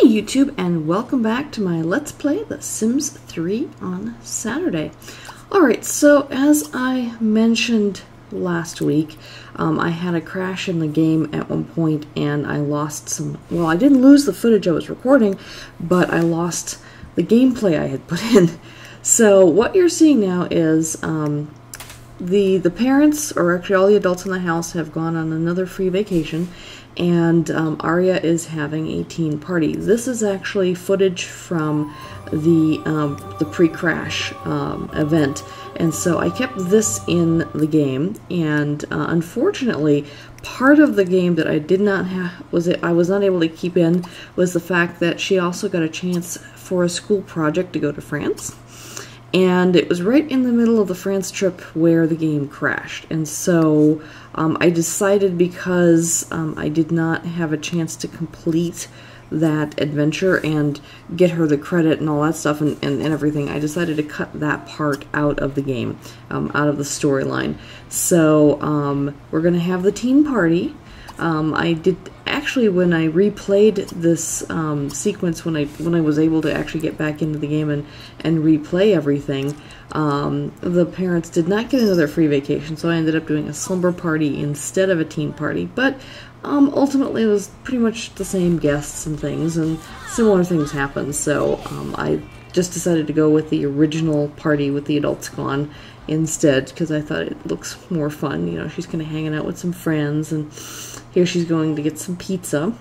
Hi YouTube, and welcome back to my Let's Play The Sims 3 on Saturday. Alright, so as I mentioned last week, I had a crash in the game at one point and I lost some, well, I didn't lose the footage I was recording, but I lost the gameplay I had put in. So what you're seeing now is the parents, or actually all the adults in the house, have gone on another free vacation, and Aria is having a teen party. This is actually footage from the pre-crash event, and so I kept this in the game. And unfortunately, part of the game that I did not have I was not able to keep in was the fact that she also got a chance for a school project to go to France. And it was right in the middle of the France trip where the game crashed. And so I decided, because I did not have a chance to complete that adventure and get her the credit and all that stuff and everything, I decided to cut that part out of the game, out of the storyline. So we're going to have the teen party. I did actually, when I replayed this sequence, when I was able to actually get back into the game and replay everything, the parents did not get another free vacation, so I ended up doing a slumber party instead of a teen party. But ultimately, it was pretty much the same guests and things, and similar things happened. So I just decided to go with the original party with the adults gone instead, because I thought it looks more fun. You know, she's kind of hanging out with some friends, and here she's going to get some pizza.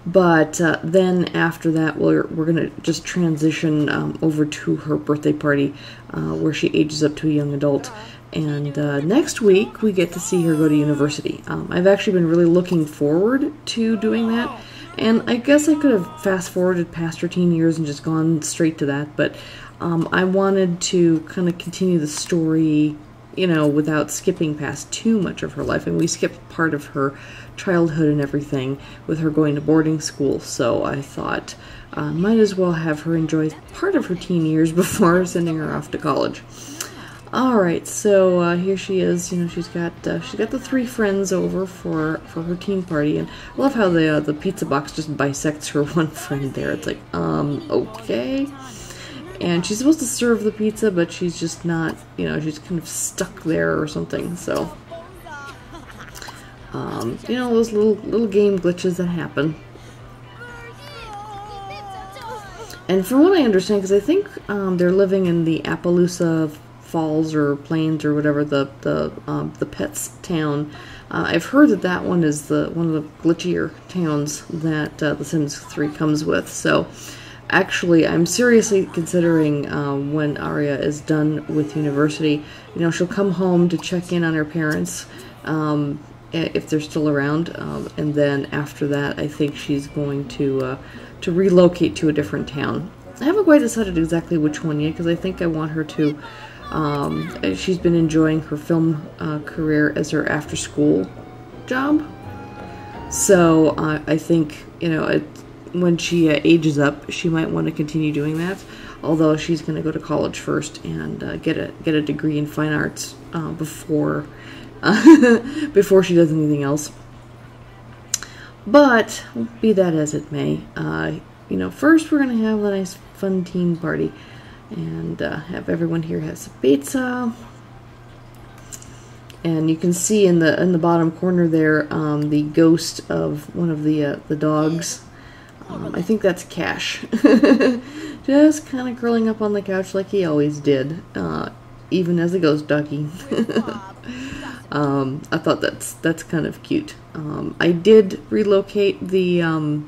But then after that, we're going to just transition over to her birthday party, where she ages up to a young adult. And next week, we get to see her go to university. I've actually been really looking forward to doing that. And I guess I could have fast-forwarded past her teen years and just gone straight to that, but I wanted to kind of continue the story, you know, without skipping past too much of her life. And we skipped part of her childhood and everything with her going to boarding school, so I thought might as well have her enjoy part of her teen years before sending her off to college. Alright, so here she is. You know, she's got the three friends over for her teen party, and I love how the pizza box just bisects her one friend there. It's like, okay. And she's supposed to serve the pizza, but she's just not, you know, she's kind of stuck there or something. So, you know, those little game glitches that happen. And from what I understand, because I think they're living in the Appaloosa Falls or Plains or whatever, the Pets town. I've heard that one is one of the glitchier towns that The Sims 3 comes with. So actually, I'm seriously considering when Aria is done with university, you know, she'll come home to check in on her parents if they're still around, and then after that, I think she's going to relocate to a different town. I haven't quite decided exactly which one yet, because I think I want her to. She's been enjoying her film career as her after-school job, so I think, you know, when she ages up, she might want to continue doing that. Although she's going to go to college first and get a degree in fine arts before before she does anything else. But be that as it may, you know, first we're going to have a nice fun teen party. And have everyone here has some pizza, and you can see in the bottom corner there the ghost of one of the dogs. I think that's Cash, just kind of curling up on the couch like he always did, even as a ghost doggy. I thought that's kind of cute. I did relocate the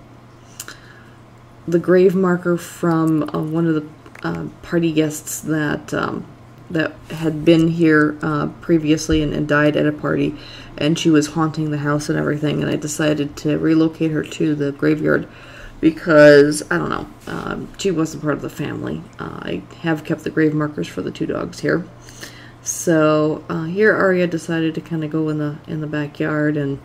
grave marker from one of the party guests that had been here previously and died at a party, and she was haunting the house and everything, and I decided to relocate her to the graveyard because, I don't know, she wasn't part of the family. I have kept the grave markers for the two dogs here. So here Aria decided to kind of go in the backyard and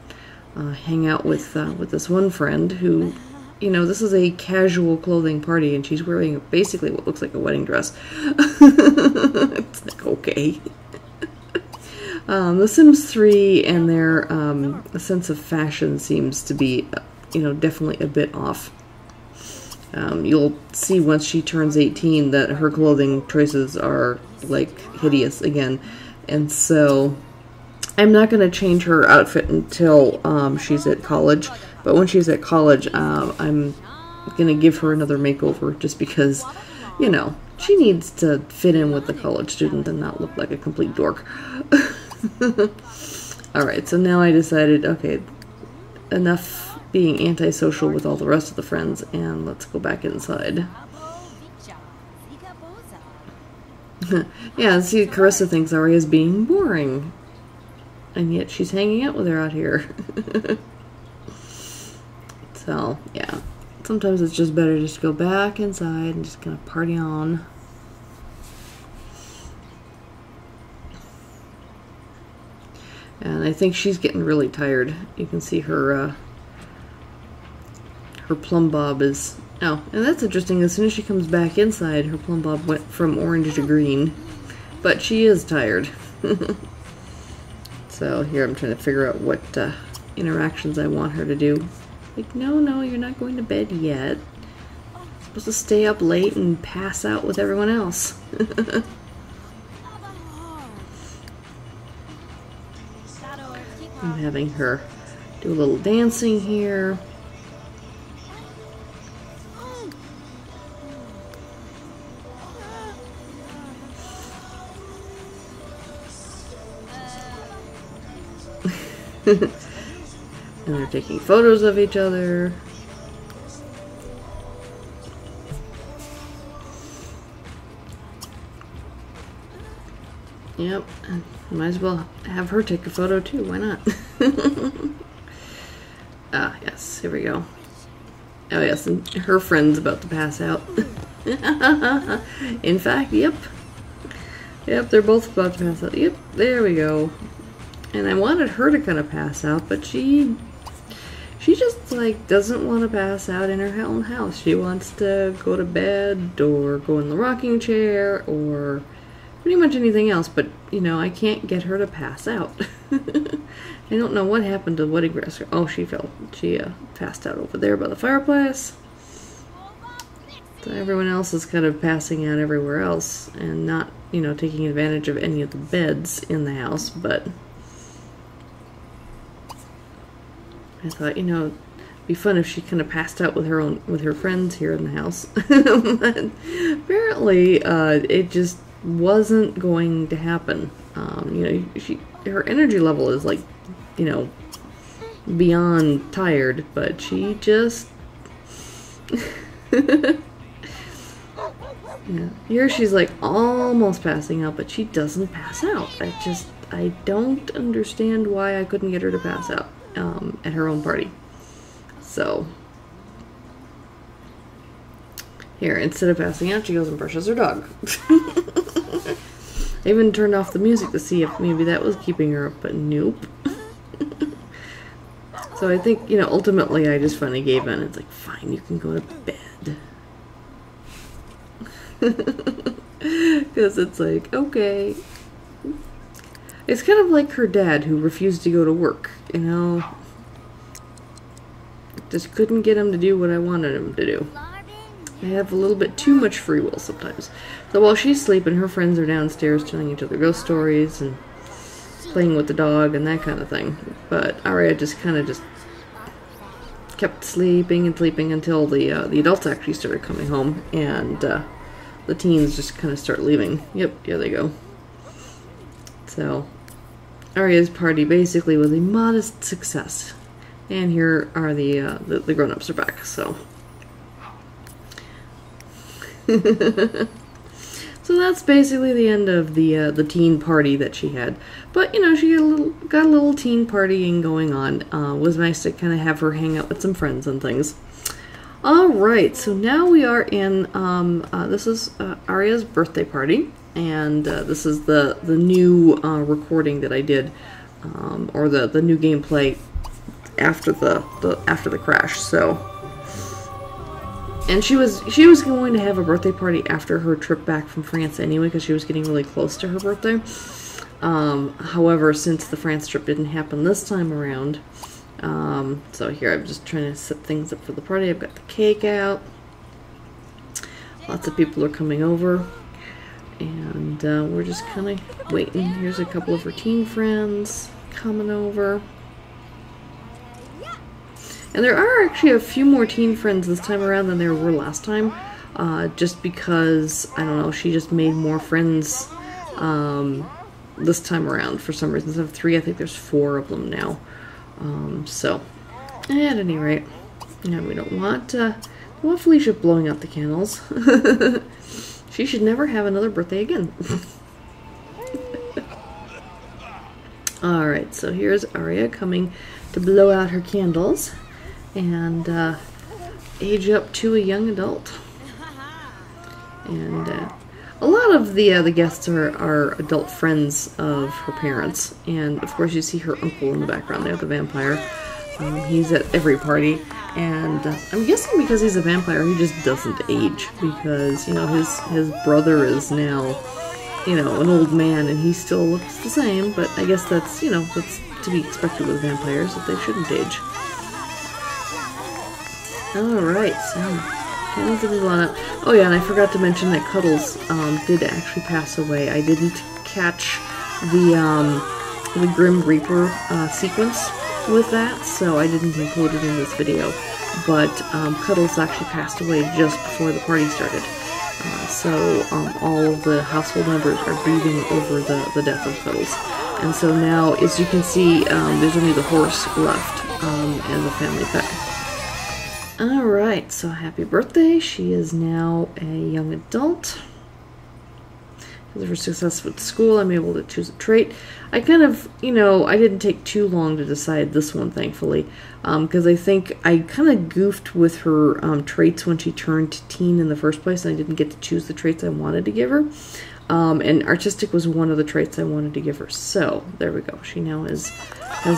hang out with this one friend who, you know, this is a casual clothing party, and she's wearing basically what looks like a wedding dress. It's like, okay. The Sims 3 and their sense of fashion seems to be you know, definitely a bit off. You'll see once she turns 18 that her clothing choices are, like, hideous again. And so I'm not going to change her outfit until she's at college. But when she's at college, I'm going to give her another makeover just because, you know, she needs to fit in with the college student and not look like a complete dork. Alright, so now I decided, okay, enough being antisocial with all the rest of the friends, and let's go back inside. Yeah, see, Carissa thinks Aria's being boring. And yet she's hanging out with her out here. So, yeah. Sometimes it's just better just to go back inside and just kind of party on. And I think she's getting really tired. You can see her her plumb bob is... Oh, and that's interesting. As soon as she comes back inside, her plumb bob went from orange to green. But she is tired. So here I'm trying to figure out what interactions I want her to do. Like, no, you're not going to bed yet. You're supposed to stay up late and pass out with everyone else. I'm having her do a little dancing here. And they're taking photos of each other. Yep, might as well have her take a photo too, why not? Ah, yes, here we go. Oh yes, and her friend's about to pass out. In fact, yep. Yep, they're both about to pass out. Yep, there we go. And I wanted her to kind of pass out, but she just, like, doesn't want to pass out in her own house. She wants to go to bed or go in the rocking chair or pretty much anything else, but, you know, I can't get her to pass out. I don't know what happened to Wedding Dress. Oh, she fell. She passed out over there by the fireplace. So everyone else is kind of passing out everywhere else and not, you know, taking advantage of any of the beds in the house, but I thought, you know, it'd be fun if she kind of passed out with her friends here in the house. But apparently, it just wasn't going to happen. You know, her energy level is, like, you know, beyond tired, but she just yeah. Here she's like almost passing out, but she doesn't pass out. I don't understand why I couldn't get her to pass out at her own party. So here, instead of passing out, she goes and brushes her dog. I even turned off the music to see if maybe that was keeping her up, but nope. So I think, you know, ultimately I just finally gave in. It's like, fine, you can go to bed. Because it's like, okay. It's kind of like her dad who refused to go to work, you know. Just couldn't get him to do what I wanted him to do. I have a little bit too much free will sometimes. So while she's sleeping, her friends are downstairs telling each other ghost stories and playing with the dog and that kind of thing. But Aria just kind of just kept sleeping and sleeping until the adults actually started coming home, and the teens just kind of start leaving. Yep, here they go. So Aria's party basically was a modest success, and here are the grown-ups are back. So. So that's basically the end of the teen party that she had. But, you know, she got a little teen partying going on. It was nice to kind of have her hang out with some friends and things. Alright, so now we are in, this is Aria's birthday party. And this is the new recording that I did, or the new gameplay after the crash. So. And she was going to have a birthday party after her trip back from France anyway, because she was getting really close to her birthday. However, since the France trip didn't happen this time around, So here I'm just trying to set things up for the party. I've got the cake out. Lots of people are coming over. And we're just kind of waiting. Here's a couple of her teen friends coming over. And there are actually a few more teen friends this time around than there were last time. Just because, I don't know, she just made more friends this time around for some reason. Instead of 3, I think there's 4 of them now. So, at any rate, we don't want Felicia blowing out the candles. She should never have another birthday again. Alright, so here's Aria coming to blow out her candles and age up to a young adult. And a lot of the guests are adult friends of her parents. And of course you see her uncle in the background there, the vampire. He's at every party. And I'm guessing because he's a vampire, he just doesn't age. Because, his brother is now, an old man and he still looks the same. But I guess that's, that's to be expected with vampires, that they shouldn't age. Alright, so candles have been blown up. Oh yeah, and I forgot to mention that Cuddles did actually pass away. I didn't catch the Grim Reaper sequence with that, so I didn't include it in this video. But Cuddles actually passed away just before the party started. So all of the household members are grieving over the death of Cuddles. And so now, as you can see, there's only the horse left as a family pet. Alright, so happy birthday. She is now a young adult. Because of her success with school, I'm able to choose a trait. I kind of, I didn't take too long to decide this one, thankfully. Because I think I kind of goofed with her traits when she turned teen in the first place, and I didn't get to choose the traits I wanted to give her. And artistic was one of the traits I wanted to give her. So, there we go. She now has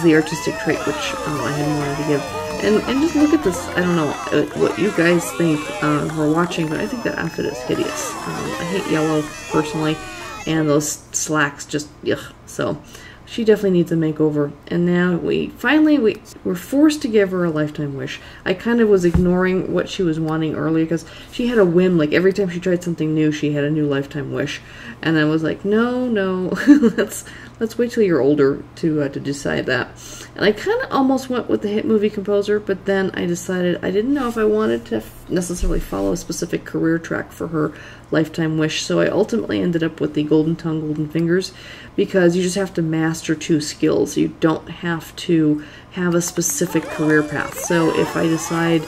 the artistic trait, which I hadn't wanted to give. And just look at this. I don't know what you guys think who are watching, but I think that outfit is hideous. I hate yellow, personally, and those slacks just, ugh. So, she definitely needs a makeover. And now we're forced to give her a lifetime wish. I kind of was ignoring what she was wanting earlier because she had a whim. Like every time she tried something new, she had a new lifetime wish. And I was like, no, let's wait till you're older to decide that. And I kind of almost went with the hit movie composer, but then I decided I didn't know if I wanted to necessarily follow a specific career track for her lifetime wish. So I ultimately ended up with the Golden Tongue, Golden Fingers, because you just have to master 2 skills. You don't have to have a specific career path. So if I decide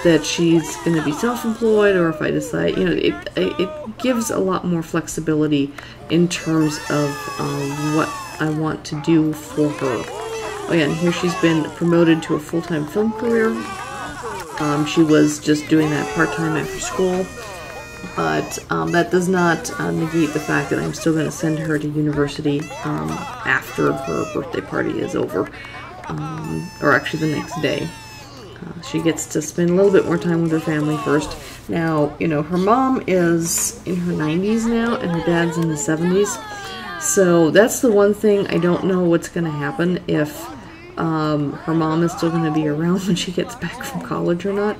that she's going to be self-employed, or if I decide, it gives a lot more flexibility in terms of what I want to do for her. Oh yeah, and here she's been promoted to a full-time film career. She was just doing that part-time after school. But that does not negate the fact that I'm still going to send her to university after her birthday party is over. Or actually the next day. She gets to spend a little bit more time with her family first. Now, her mom is in her 90s now, and her dad's in his 70s. So that's the one thing I don't know what's going to happen, if her mom is still going to be around when she gets back from college or not.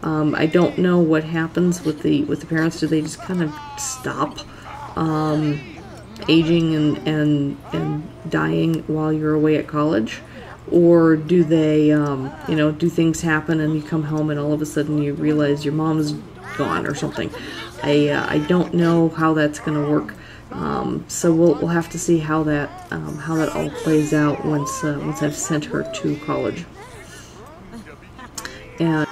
I don't know what happens with the parents. Do they just kind of stop aging and dying while you're away at college? Or do they, do things happen and you come home and all of a sudden you realize your mom's gone or something? I don't know how that's going to work. So we'll have to see how that all plays out once I've sent her to college. And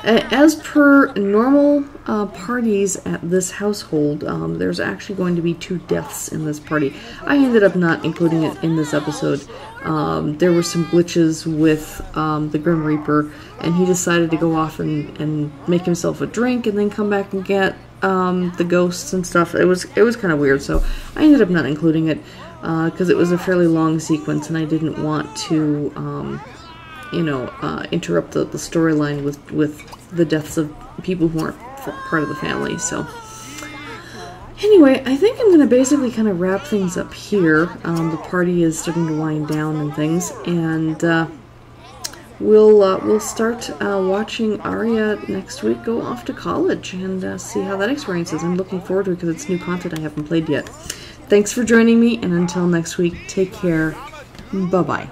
as per normal parties at this household, there's actually going to be 2 deaths in this party. I ended up not including it in this episode. There were some glitches with the Grim Reaper, and he decided to go off and make himself a drink and then come back and get the ghosts and stuff. It was kind of weird, so I ended up not including it because it was a fairly long sequence, and I didn't want to interrupt the storyline with the deaths of people who aren't part of the family. So anyway, I think I'm going to basically kind of wrap things up here. The party is starting to wind down and things, and we'll start watching Aria next week. Go off to college and see how that experience is. I'm looking forward to it because it's new content I haven't played yet. Thanks for joining me, and until next week, take care. Bye-bye.